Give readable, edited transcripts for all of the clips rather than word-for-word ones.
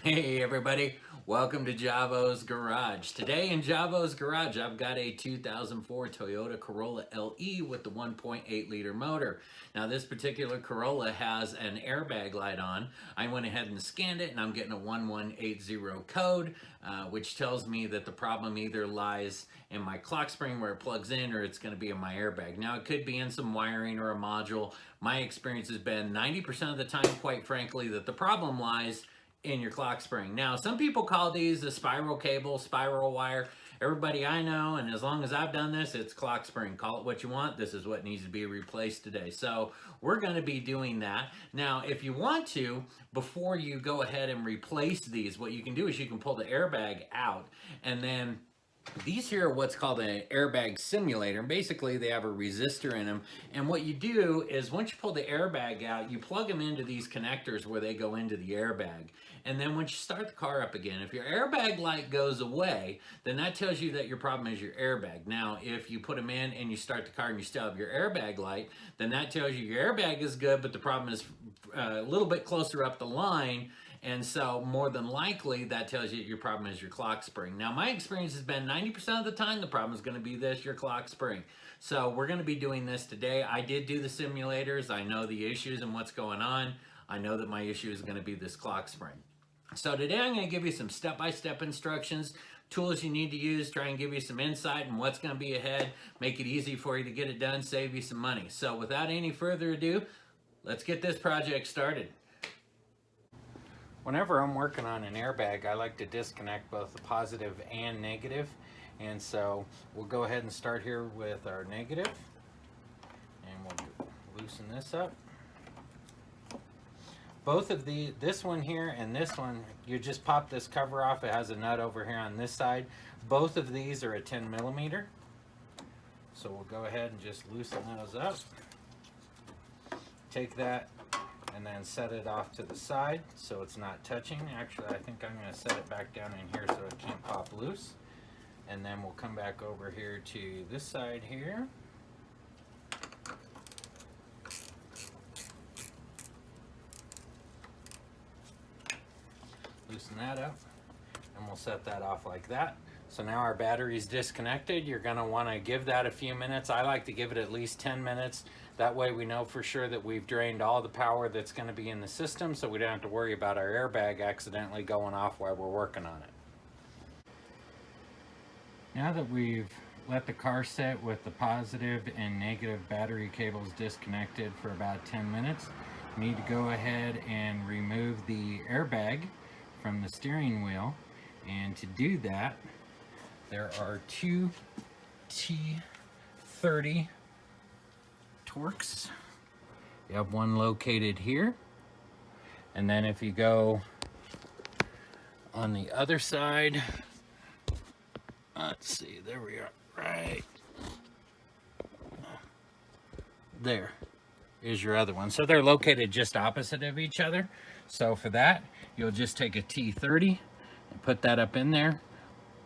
Hey everybody, welcome to Javo's Garage. Today in Javo's Garage, I've got a 2004 Toyota Corolla LE with the 1.8 liter motor. Now this particular Corolla has an airbag light on. I went ahead and scanned it and I'm getting a 1180 code, which tells me that the problem either lies in my clock spring where it plugs in, or it's going to be in my airbag. Now it could be in some wiring or a module. My experience has been 90% of the time, quite frankly, that the problem lies in your clock spring. Now, some people call these a spiral cable, spiral wire. Everybody I know, and as long as I've done this, it's clock spring. Call it what you want. This is what needs to be replaced today. So we're going to be doing that. Now, if you want to, before you go ahead and replace these, what you can do is you can pull the airbag out, and then these here are what's called an airbag simulator. And basically, they have a resistor in them. And what you do is once you pull the airbag out, you plug them into these connectors where they go into the airbag. And then once you start the car up again, if your airbag light goes away, then that tells you that your problem is your airbag. Now, if you put them in and you start the car and you still have your airbag light, then that tells you your airbag is good, but the problem is a little bit closer up the line. And so more than likely that tells you your problem is your clock spring. Now my experience has been 90% of the time the problem is going to be this, your clock spring. So we're going to be doing this today. I did do the simulators. I know the issues and what's going on. I know that my issue is going to be this clock spring. So today I'm going to give you some step-by-step instructions, tools you need to use, try and give you some insight on what's going to be ahead, make it easy for you to get it done, save you some money. So without any further ado, let's get this project started. Whenever I'm working on an airbag, I like to disconnect both the positive and negative. And so we'll go ahead and start here with our negative. And we'll loosen this up. Both of this one here and this one, you just pop this cover off. It has a nut over here on this side. Both of these are a 10 millimeter. So we'll go ahead and just loosen those up. Take that and then set it off to the side so it's not touching. Actually, I think I'm going to set it back down in here so it can't pop loose. And then we'll come back over here to this side here. Loosen that up, and we'll set that off like that. So now our battery's disconnected. You're going to want to give that a few minutes. I like to give it at least 10 minutes. That way we know for sure that we've drained all the power that's going to be in the system, so we don't have to worry about our airbag accidentally going off while we're working on it. Now that we've let the car sit with the positive and negative battery cables disconnected for about 10 minutes, we need to go ahead and remove the airbag from the steering wheel. And to do that, there are two T30 Torx. You have one located here, and then if you go on the other side, let's see, there we are, right there is your other one. So they're located just opposite of each other. So for that, you'll just take a T30 and put that up in there.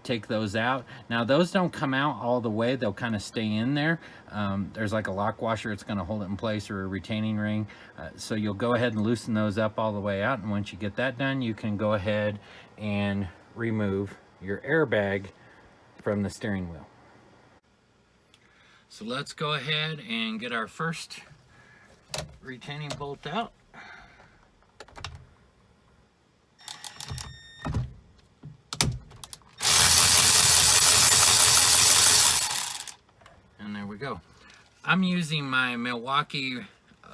Take those out. Now those don't come out all the way, they'll kind of stay in there. There's like a lock washer, it's going to hold it in place, or a retaining ring. So you'll go ahead and loosen those up all the way out, and once you get that done, you can go ahead and remove your airbag from the steering wheel. So let's go ahead and get our first retaining bolt out. And there we go. I'm using my Milwaukee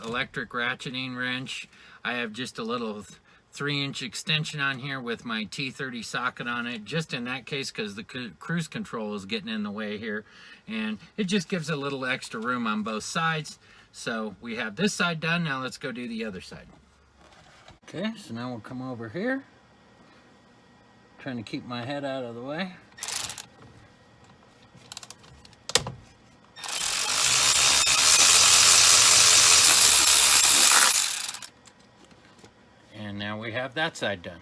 electric ratcheting wrench. I have just a little 3-inch extension on here with my T30 socket on it, just in that case because the cruise control is getting in the way here, and it just gives a little extra room on both sides. So we have this side done. Now let's go do the other side. Okay, so now we'll come over here, trying to keep my head out of the way. And now we have that side done.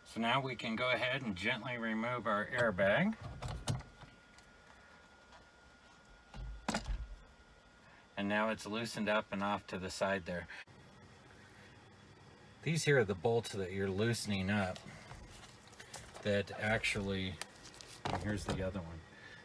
So now we can go ahead and gently remove our airbag. And now it's loosened up and off to the side there. these here are the bolts that you're loosening up that actually, and here's the other one,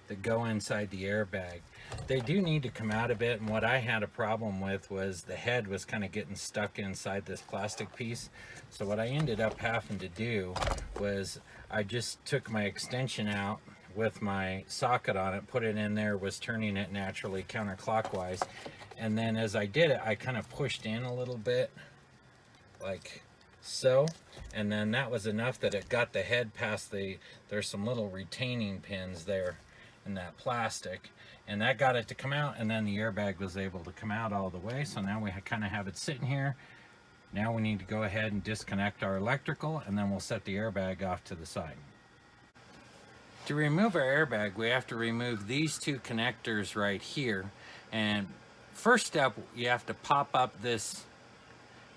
that go inside the airbag. They do need to come out a bit, and what I had a problem with was the head was kind of getting stuck inside this plastic piece. So what I ended up having to do was I just took my extension out with my socket on it, put it in there, was turning it naturally counterclockwise, and then as I did it, I kind of pushed in a little bit like so, and then that was enough that it got the head past there's some little retaining pins there in that plastic, and that got it to come out, and then the airbag was able to come out all the way. So now we kind of have it sitting here. Now we need to go ahead and disconnect our electrical, and then we'll set the airbag off to the side. To remove our airbag, we have to remove these two connectors right here, and first step, you have to pop up this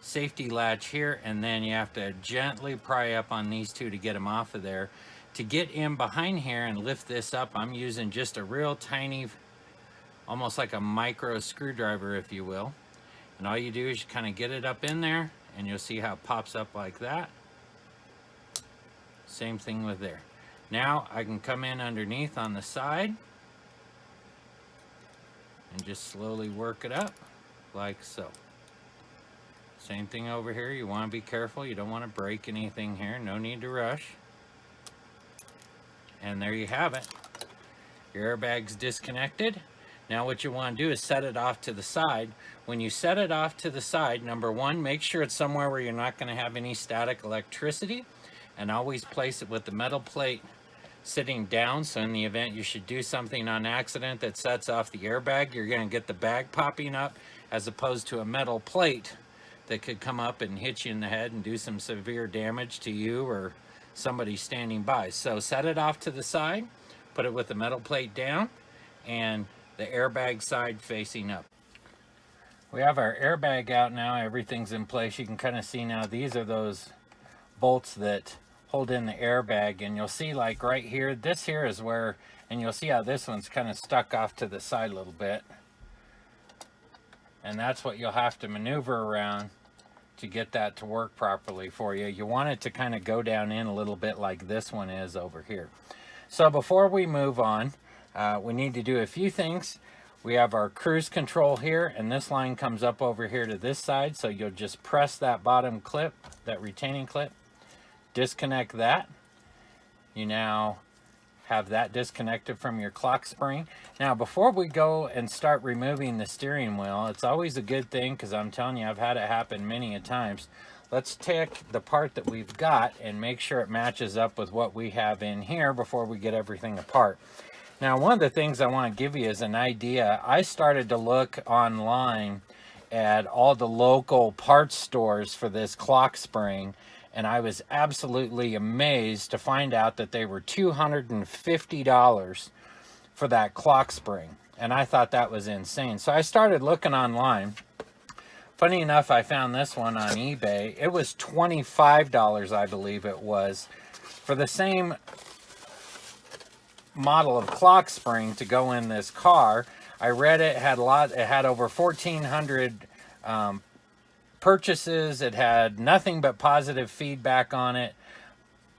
safety latch here, and then you have to gently pry up on these two to get them off of there. To get in behind here and lift this up, I'm using just a real tiny, almost like a micro screwdriver, if you will. And all you do is you kind of get it up in there, and you'll see how it pops up like that. Same thing with there. Now I can come in underneath on the side and just slowly work it up like so. Same thing over here. You want to be careful. You don't want to break anything here. No need to rush. And there you have it. Your airbag's disconnected. Now what you want to do is set it off to the side. When you set it off to the side, number one, make sure it's somewhere where you're not going to have any static electricity, and always place it with the metal plate sitting down, so in the event you should do something on accident that sets off the airbag, you're going to get the bag popping up, as opposed to a metal plate that could come up and hit you in the head and do some severe damage to you or somebody standing by. So set it off to the side, put it with the metal plate down, and the airbag side facing up. We have our airbag out now. Everything's in place. You can kind of see now these are those bolts that hold in the airbag, and you'll see like right here, this here is where, and you'll see how this one's kind of stuck off to the side a little bit, and that's what you'll have to maneuver around to get that to work properly for you. You want it to kind of go down in a little bit like this one is over here. So before we move on, we need to do a few things. We have our cruise control here, and this line comes up over here to this side, so you'll just press that bottom clip, that retaining clip, disconnect that. You now have that disconnected from your clock spring. Now before we go and start removing the steering wheel, it's always a good thing, because I'm telling you, I've had it happen many a times. Let's take the part that we've got and make sure it matches up with what we have in here before we get everything apart. Now one of the things I want to give you is an idea. I started to look online at all the local parts stores for this clock spring, and I was absolutely amazed to find out that they were $250 for that clock spring. And I thought that was insane. So I started looking online. Funny enough, I found this one on eBay. It was $25, I believe it was, for the same model of clock spring to go in this car. I read it, had it had over 1,400 purchases. It had nothing but positive feedback on it.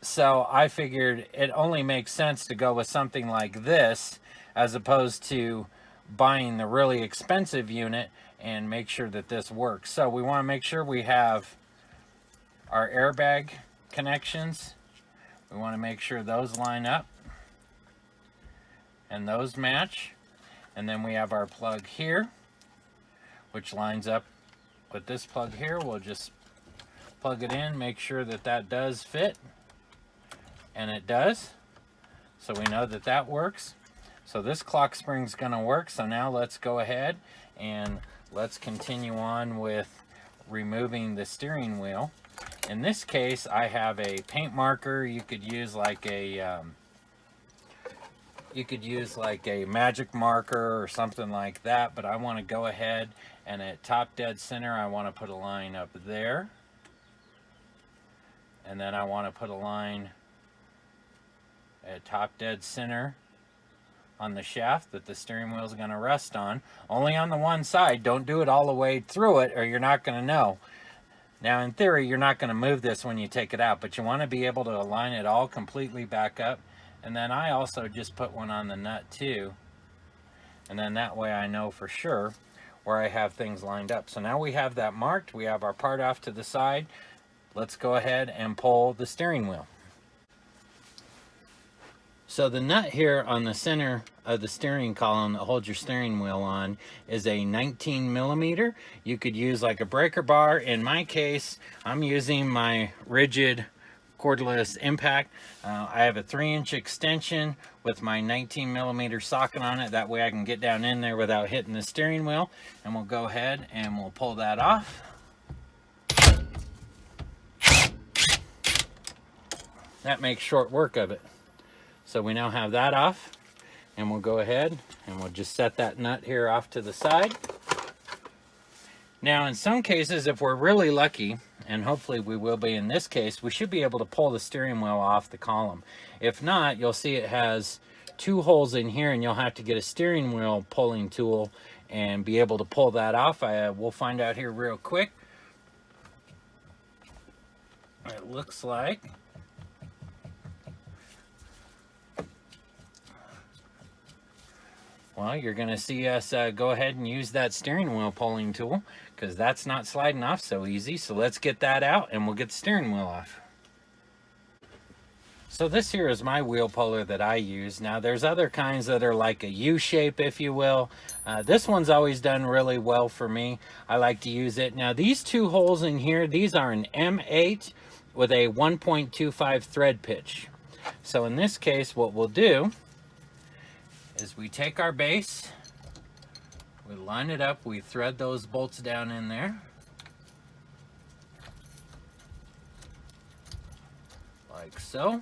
So I figured it only makes sense to go with something like this as opposed to buying the really expensive unit, and make sure that this works. So we want to make sure we have our airbag connections. We want to make sure those line up and those match. And then we have our plug here, which lines up with this plug here. We'll just plug it in, make sure that that does fit, and it does. So we know that that works. So this clock spring's gonna work. So now let's go ahead and let's continue on with removing the steering wheel. In this case, I have a paint marker. You could use like a magic marker or something like that, but I want to go ahead and at top dead center, I want to put a line up there, and then I want to put a line at top dead center on the shaft that the steering wheel is going to rest on. Only on the one side. Don't do it all the way through it, or you're not going to know. Now in theory, you're not going to move this when you take it out, but you want to be able to align it all completely back up. And then I also just put one on the nut too. And then that way I know for sure where I have things lined up. So now we have that marked. We have our part off to the side. Let's go ahead and pull the steering wheel. So the nut here on the center of the steering column that holds your steering wheel on is a 19 millimeter. You could use like a breaker bar. In my case, I'm using my rigid cordless impact. I have a 3-inch extension with my 19 millimeter socket on it. That way I can get down in there without hitting the steering wheel. And we'll go ahead and we'll pull that off. That makes short work of it. So we now have that off, and we'll go ahead and we'll just set that nut here off to the side. Now in some cases, if we're really lucky, and hopefully we will be in this case, we should be able to pull the steering wheel off the column. If not, you'll see it has 2 holes in here, and you'll have to get a steering wheel pulling tool and be able to pull that off. We'll find out here real quick. It looks like well, you're going to see us go ahead and use that steering wheel pulling tool because that's not sliding off so easy. So let's get that out and we'll get the steering wheel off. So this here is my wheel puller that I use. Now there's other kinds that are like a U shape, if you will. This one's always done really well for me. I like to use it. Now these 2 holes in here, these are an M8 with a 1.25 thread pitch. So in this case, what we'll do is we take our base, we line it up, we thread those bolts down in there. Like so.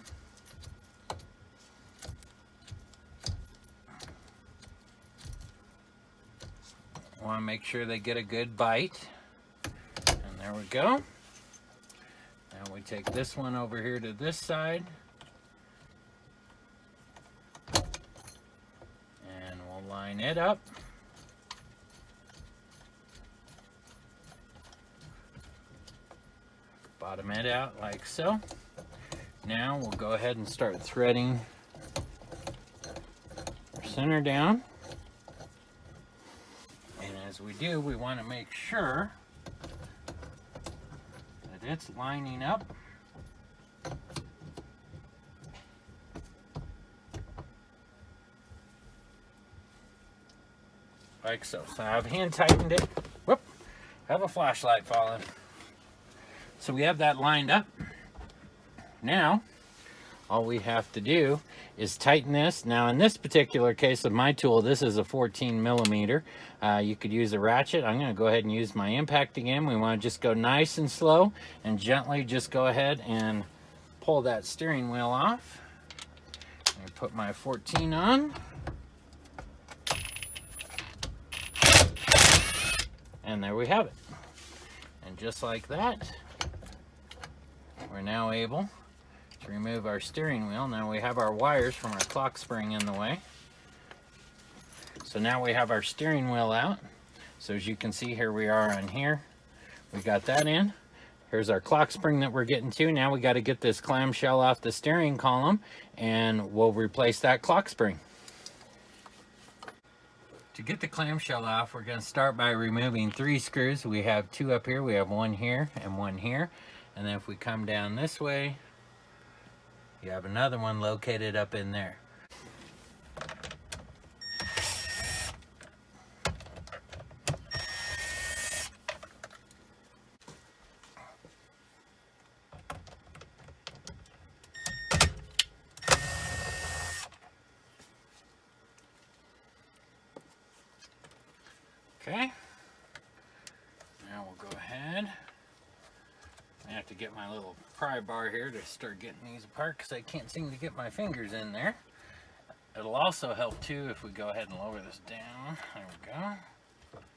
Want to make sure they get a good bite. And there we go. Now we take this one over here to this side. Line it up. Bottom it out like so. Now we'll go ahead and start threading our center down. And as we do, we want to make sure that it's lining up. Like so. So I've hand tightened it. Whoop! Have a flashlight falling. So we have that lined up. Now, all we have to do is tighten this. Now in this particular case of my tool, this is a 14 millimeter. You could use a ratchet. I'm going to go ahead and use my impact again. We want to just go nice and slow and gently just go ahead and pull that steering wheel off. I put my 14 on. And there we have it. And just like that, we're now able to remove our steering wheel. Now we have our wires from our Clockspring in the way. So now we have our steering wheel out. So as you can see, here we are on here. We got that in. Here's our Clockspring that we're getting to. Now we got to get this clamshell off the steering column and we'll replace that Clockspring. To get the clamshell off, we're going to start by removing 3 screws. We have 2 up here, we have 1 here and 1 here. And then if we come down this way, you have another one located up in there. Okay, now we'll go ahead. I have to get my little pry bar here to start getting these apart because I can't seem to get my fingers in there. It'll also help too if we go ahead and lower this down. There we go.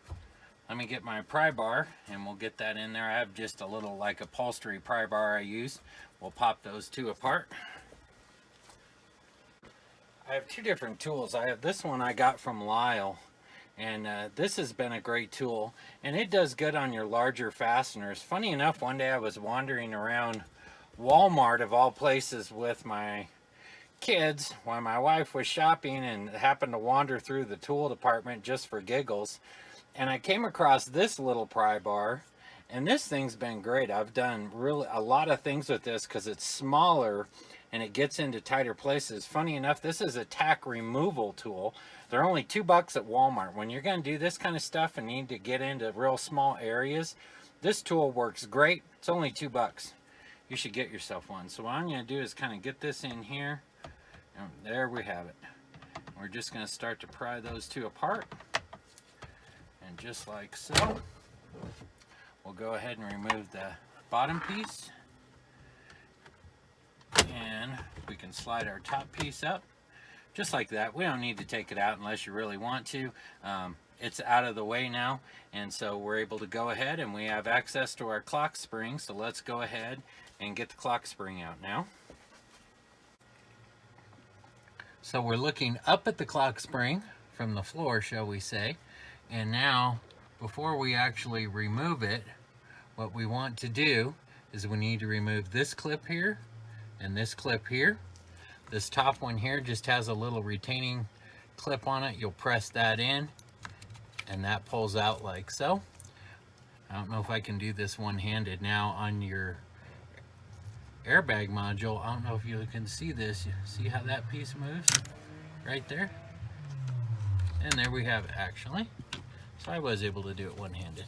Let me get my pry bar and we'll get that in there. I have just a little like upholstery pry bar I use. We'll pop those 2 apart. I have 2 different tools. I have this one I got from Lyle. And this has been a great tool, and it does good on your larger fasteners. Funny enough, one day I was wandering around Walmart of all places with my kids while my wife was shopping, and happened to wander through the tool department just for giggles, and I came across this little pry bar, and this thing's been great. I've done really a lot of things with this because it's smaller and it gets into tighter places. Funny enough, this is a tack removal tool. They're only $2 at Walmart. When you're going to do this kind of stuff and need to get into real small areas, this tool works great. It's only $2. You should get yourself one. So what I'm going to do is kind of get this in here. And there we have it. We're just going to start to pry those two apart. And just like so, we'll go ahead and remove the bottom piece. And we can slide our top piece up just like that. We don't need to take it out unless you really want to. It's out of the way now, and so we're able to go ahead and we have access to our clock spring. So let's go ahead and get the clock spring out now. So we're looking up at the clock spring from the floor, shall we say. And now, before we actually remove it, what we want to do is we need to remove this clip here and this clip here. This top one here just has a little retaining clip on it. You'll press that in and that pulls out like so. I don't know if I can do this one-handed. Now on your airbag module, I don't know if you can see this. See how that piece moves right there? And there we have it actually. So I was able to do it one-handed.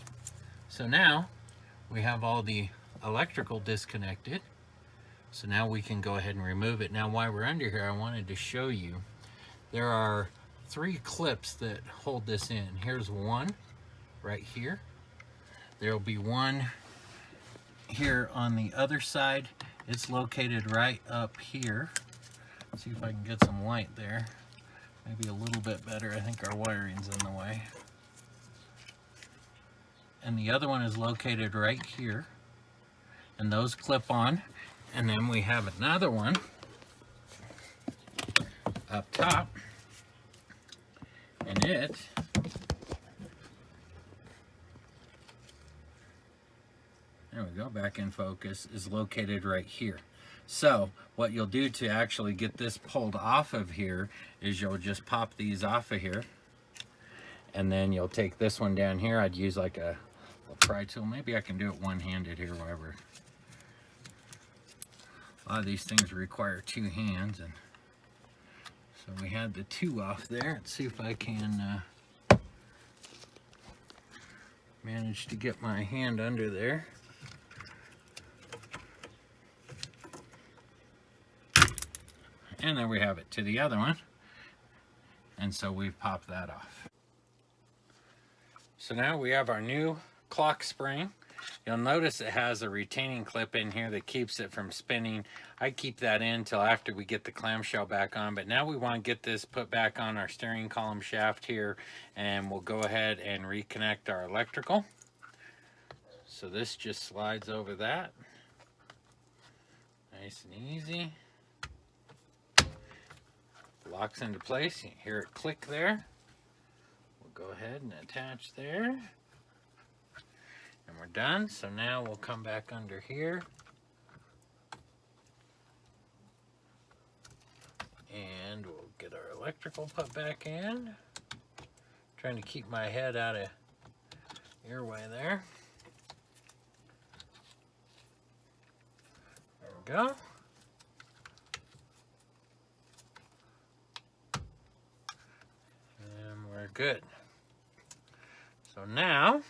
So now we have all the electrical disconnected. So now we can go ahead and remove it. Now while we're under here, I wanted to show you, there are 3 clips that hold this in. Here's one right here. There'll be one here on the other side. It's located right up here. Let's see if I can get some light there. Maybe a little bit better. I think our wiring's in the way. And the other one is located right here. And those clip on. And then we have another one up top, and it there we go, back in focus, is located right here. So what you'll do to actually get this pulled off of here is you'll just pop these off of here, and then you'll take this one down here. I'd use like a pry tool. Maybe I can do it one-handed here, whatever. A lot of these things require 2 hands, and so we had the 2 off there. Let's see if I can manage to get my hand under there. And there we have it to the other one. And so we've popped that off. So now we have our new clock spring. You'll notice it has a retaining clip in here that keeps it from spinning. I keep that in till after we get the clamshell back on, but now we want to get this put back on our steering column shaft here, and we'll go ahead and reconnect our electrical. So this just slides over that. Nice and easy. Locks into place. You hear it click there. We'll go ahead and attach there. And we're done. So now we'll come back under here. And we'll get our electrical put back in. Trying to keep my head out of your way there. There we go. And we're good. So now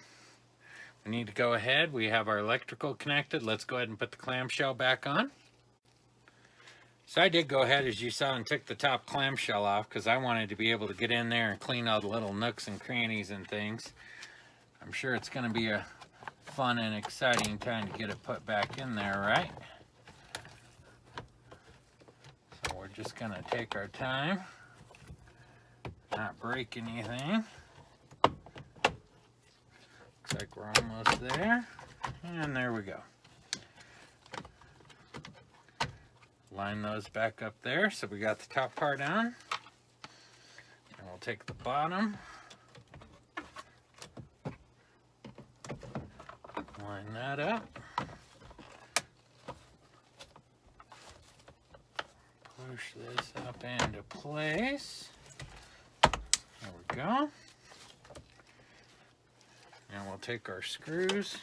we need to go ahead. We have our electrical connected. Let's go ahead and put the clamshell back on. So I did go ahead, as you saw, and took the top clamshell off because I wanted to be able to get in there and clean all the little nooks and crannies and things. I'm sure it's going to be a fun and exciting time to get it put back in there, right? So we're just going to take our time, not break anything. Looks like we're almost there, and there we go. Line those back up there. So we got the top part on, and we'll take the bottom line that up. Push this up into place. There we go. Now we'll take our screws.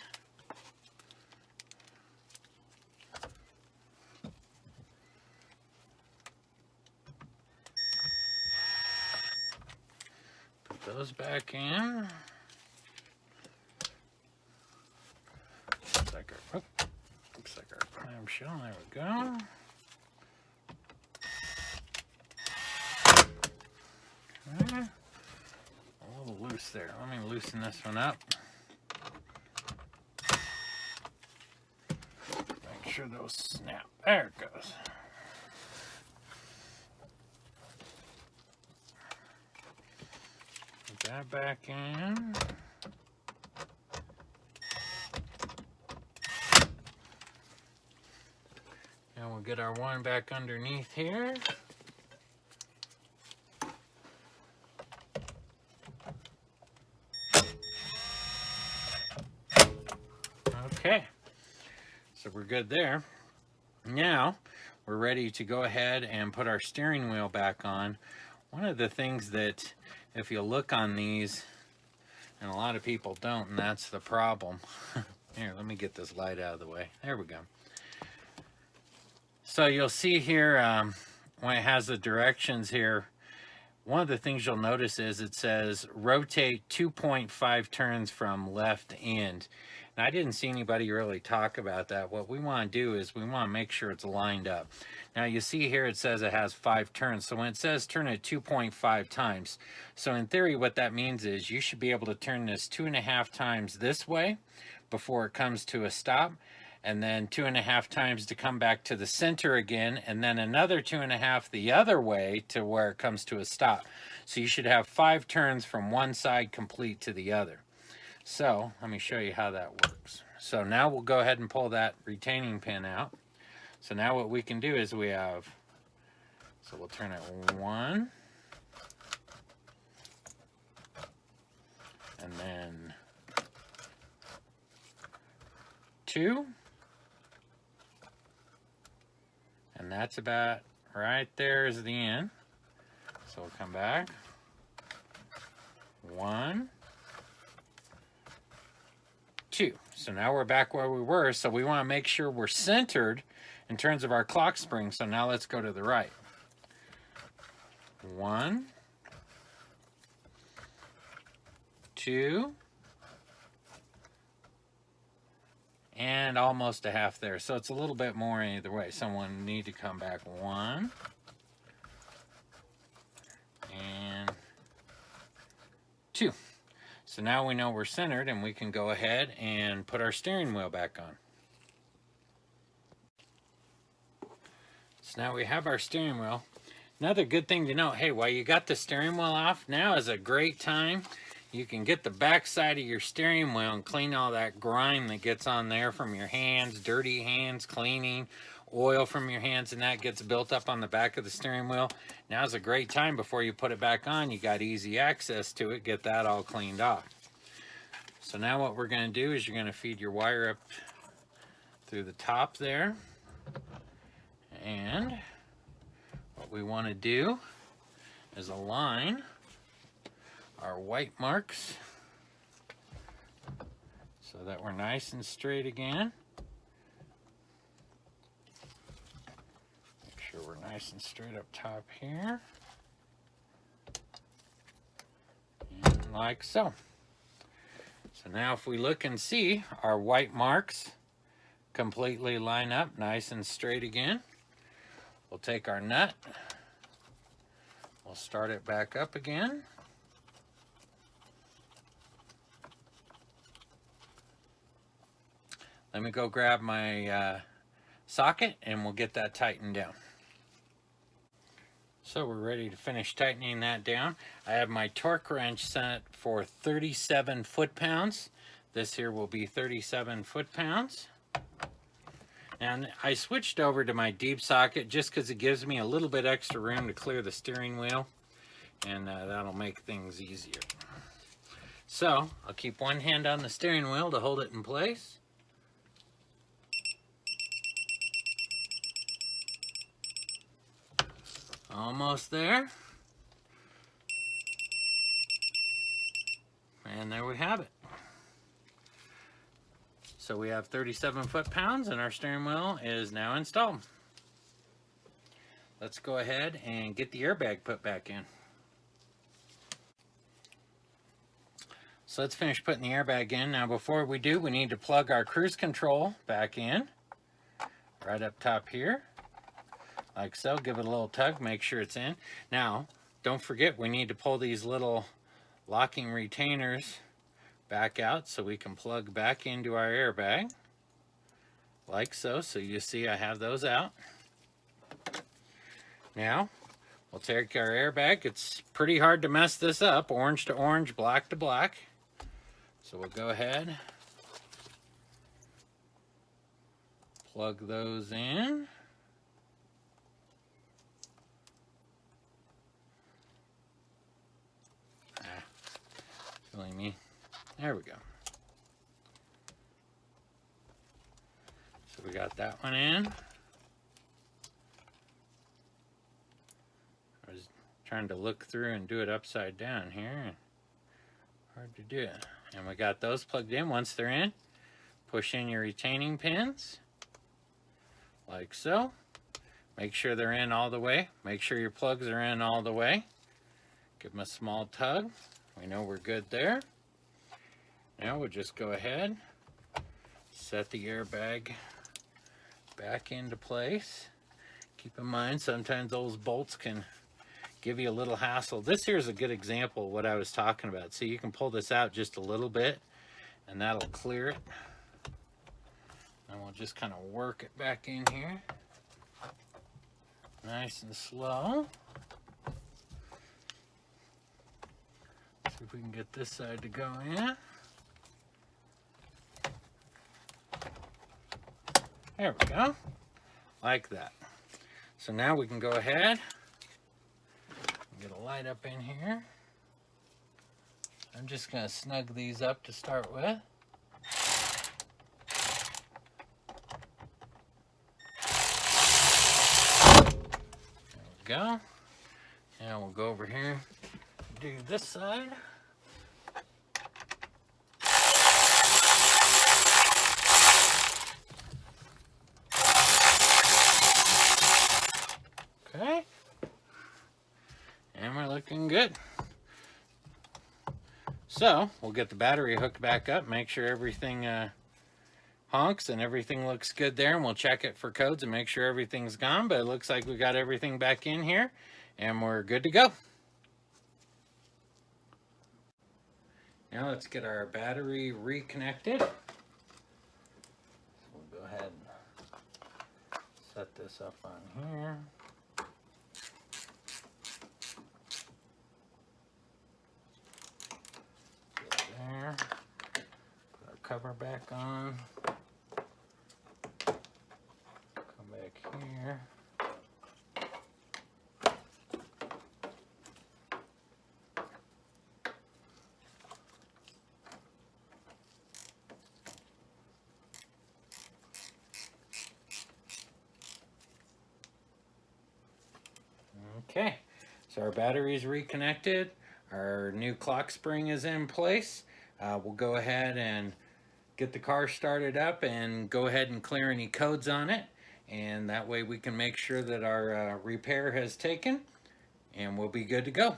Put those back in. Looks like our clamshell. There we go. Okay. A little loose there. Let me loosen this one up. Make sure those snap. There it goes. Put that back in. And we'll get our one back underneath here. Okay, so we're good there. Now we're ready to go ahead and put our steering wheel back on. One of the things that, if you look on these, and a lot of people don't, and that's the problem. Here, let me get this light out of the way. There we go. So you'll see here when it has the directions here, one of the things you'll notice is it says rotate 2.5 turns from left end. And I didn't see anybody really talk about that. What we want to do is we want to make sure it's lined up. Now you see here it says it has 5 turns. So when it says turn it 2.5 times, so in theory what that means is you should be able to turn this 2.5 times this way before it comes to a stop, and then 2.5 times to come back to the center again, and then another 2.5 the other way to where it comes to a stop. So you should have 5 turns from one side complete to the other. So let me show you how that works. So now we'll go ahead and pull that retaining pin out. So now what we can do is we have, so we'll turn it 1, and then 2, and that's about right there is the end. So we'll come back, 1, 2. So now we're back where we were. So we want to make sure we're centered in terms of our clock spring. So now let's go to the right. 1, 2, and almost a half there. So it's a little bit more either way. Someone need to come back 1 and 2. So now we know we're centered and we can go ahead and put our steering wheel back on. So now we have our steering wheel. Another good thing to note, hey, while you got the steering wheel off, now is a great time. You can get the back side of your steering wheel and clean all that grime that gets on there from your hands, dirty hands, cleaning, oil from your hands, and that gets built up on the back of the steering wheel. Now's a great time before you put it back on. You got easy access to it. Get that all cleaned off. So now what we're going to do is you're going to feed your wire up through the top there. And what we want to do is align our white marks so that we're nice and straight again. Make sure we're nice and straight up top here. And like so. So now if we look and see, our white marks completely line up nice and straight again. We'll take our nut. We'll start it back up again. Let me go grab my socket and we'll get that tightened down. So we're ready to finish tightening that down. I have my torque wrench set for 37 foot-pounds. This here will be 37 foot-pounds. And I switched over to my deep socket just because it gives me a little bit extra room to clear the steering wheel, and that'll make things easier. So I'll keep one hand on the steering wheel to hold it in place. Almost there. And there we have it. So we have 37 foot-pounds and our steering wheel is now installed. Let's go ahead and get the airbag put back in. So let's finish putting the airbag in. Now before we do, we need to plug our cruise control back in. Right up top here. Like so. Give it a little tug, make sure it's in. Now, don't forget we need to pull these little locking retainers back out so we can plug back into our airbag. Like so. So you see I have those out. Now, we'll take our airbag. It's pretty hard to mess this up. Orange to orange, black to black. So we'll go ahead, plug those in. Silly me. There we go. So we got that one in. I was trying to look through and do it upside down here. Hard to do it. And we got those plugged in. Once they're in, push in your retaining pins like so. Make sure they're in all the way. Make sure your plugs are in all the way. Give them a small tug. We know we're good there. Now we'll just go ahead, set the airbag back into place. Keep in mind, sometimes those bolts can give you a little hassle. This here is a good example of what I was talking about. So you can pull this out just a little bit and that'll clear it. And we'll just kind of work it back in here. Nice and slow. See if we can get this side to go in. There we go. Like that. So now we can go ahead. Get a light up in here. I'm just going to snug these up to start with. There we go. Now we'll go over here and do this side. Okay. And we're looking good. So we'll get the battery hooked back up, make sure everything honks and everything looks good there, and we'll check it for codes and make sure everything's gone. But it looks like we got everything back in here and we're good to go. Now let's get our battery reconnected. So we'll go ahead and set this up on here. There. Put our cover back on. Come back here. Okay, so our battery is reconnected. Our new Clockspring is in place. We'll go ahead and get the car started up and go ahead and clear any codes on it. And that way we can make sure that our repair has taken and we'll be good to go.